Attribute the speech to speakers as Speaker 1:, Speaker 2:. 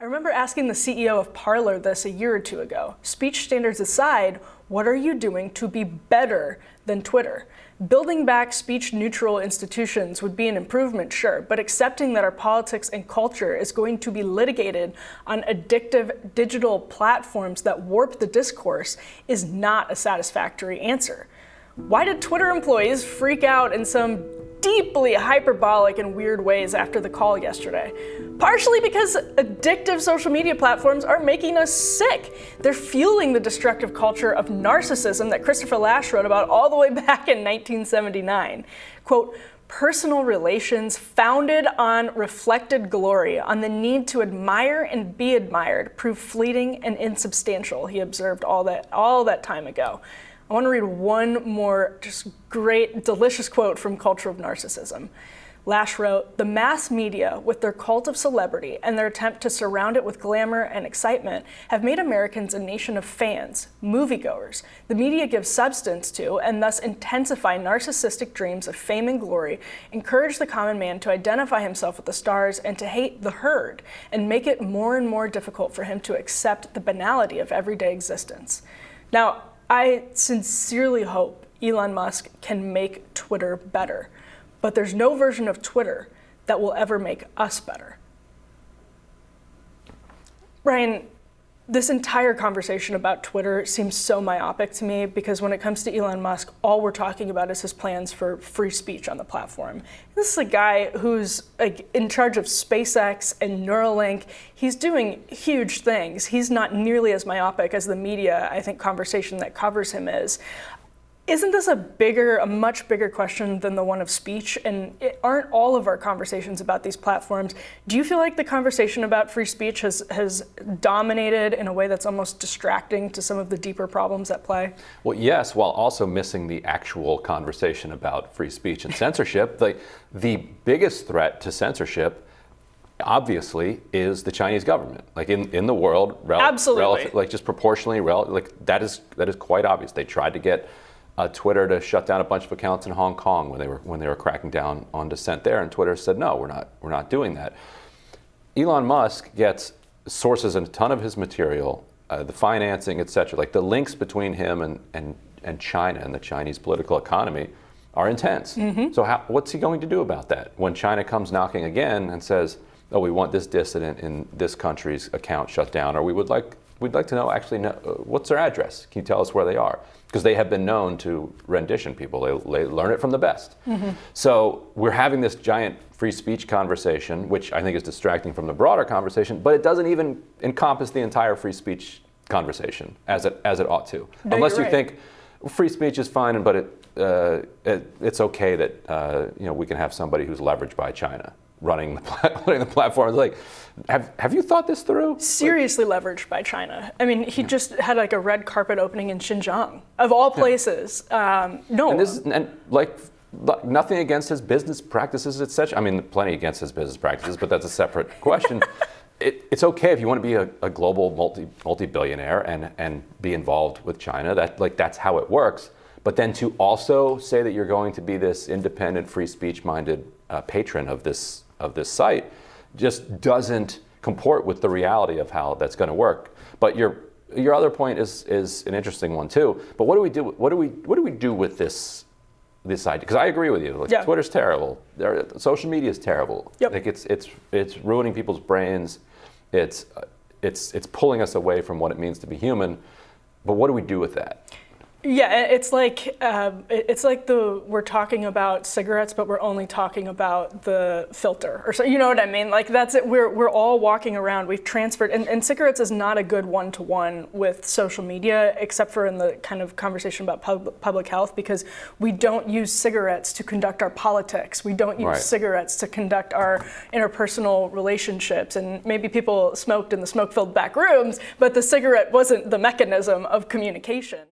Speaker 1: remember asking the CEO of Parler this a year or two ago. Speech standards aside, what are you doing to be better than Twitter? Building back speech-neutral institutions would be an improvement, sure, but accepting that our politics and culture is going to be litigated on addictive digital platforms that warp the discourse is not a satisfactory answer. Why did Twitter employees freak out in some deeply hyperbolic and weird ways after the call yesterday? Partially because addictive social media platforms are making us sick. They're fueling the destructive culture of narcissism that Christopher Lasch wrote about all the way back in 1979. Quote, personal relations founded on reflected glory, on the need to admire and be admired, prove fleeting and insubstantial, he observed all that time ago. I want to read one more just great, delicious quote from Culture of Narcissism. Lasch wrote, "The mass media, with their cult of celebrity and their attempt to surround it with glamour and excitement, have made Americans a nation of fans, moviegoers. The media give substance to, and thus intensify narcissistic dreams of fame and glory, encourage the common man to identify himself with the stars and to hate the herd, and make it more and more difficult for him to accept the banality of everyday existence." Now, I sincerely hope Elon Musk can make Twitter better, but there's no version of Twitter that will ever make us better. Ryan, this entire conversation about Twitter seems so myopic to me because when it comes to Elon Musk, all we're talking about is his plans for free speech on the platform. This is a guy who's in charge of SpaceX and Neuralink. He's doing huge things. He's not nearly as myopic as the media, I think, conversation that covers him is. Isn't this a much bigger question than the one of speech? And aren't all of our conversations about these platforms? Do you feel like the conversation about free speech has dominated in a way that's almost distracting to some of the deeper problems at play?
Speaker 2: Well, yes, while also missing the actual conversation about free speech and censorship. The biggest threat to censorship, obviously, is the Chinese government. Like in the world,
Speaker 1: absolutely,
Speaker 2: like just proportionally, like that is quite obvious. They tried to get Twitter to shut down a bunch of accounts in Hong Kong when they were cracking down on dissent there, and Twitter said no, we're not doing that. Elon Musk sources a ton of his material, the financing, etc. Like the links between him and China and the Chinese political economy are intense. Mm-hmm. So what's he going to do about that when China comes knocking again and says, "Oh, we want this dissident in this country's account shut down," or we'd like to know what's their address? Can you tell us where they are? Because they have been known to rendition people. They learn it from the best. Mm-hmm. So we're having this giant free speech conversation, which I think is distracting from the broader conversation, but it doesn't even encompass the entire free speech conversation as it ought to.
Speaker 1: No,
Speaker 2: unless you
Speaker 1: right.
Speaker 2: think free speech is fine, but it's okay that we can have somebody who's leveraged by China running the platform. It's like, have you thought this through?
Speaker 1: Seriously leveraged by China. I mean, he just had like a red carpet opening in Xinjiang, of all places. No.
Speaker 2: And nothing against his business practices, etc. I mean, plenty against his business practices, but that's a separate question. It's okay if you want to be a global multi-billionaire and be involved with China. That's how it works. But then to also say that you're going to be this independent, free speech-minded patron of this site just doesn't comport with the reality of how that's going to work. But your other point is an interesting one too. But what do we do? What do we do with this idea? Because I agree with you.
Speaker 1: Yeah.
Speaker 2: Twitter's terrible. Social media is terrible.
Speaker 1: Yep.
Speaker 2: Like it's ruining people's brains. It's pulling us away from what it means to be human. But what do we do with that?
Speaker 1: Yeah, it's like we're talking about cigarettes, but we're only talking about the filter, or so. You know what I mean? Like that's it. We're all walking around. We've transferred, and cigarettes is not a good one-to-one with social media, except for in the kind of conversation about public health, because we don't use cigarettes to conduct our politics. We don't use cigarettes to conduct our interpersonal relationships. And maybe people smoked in the smoke-filled back rooms, but the cigarette wasn't the mechanism of communication.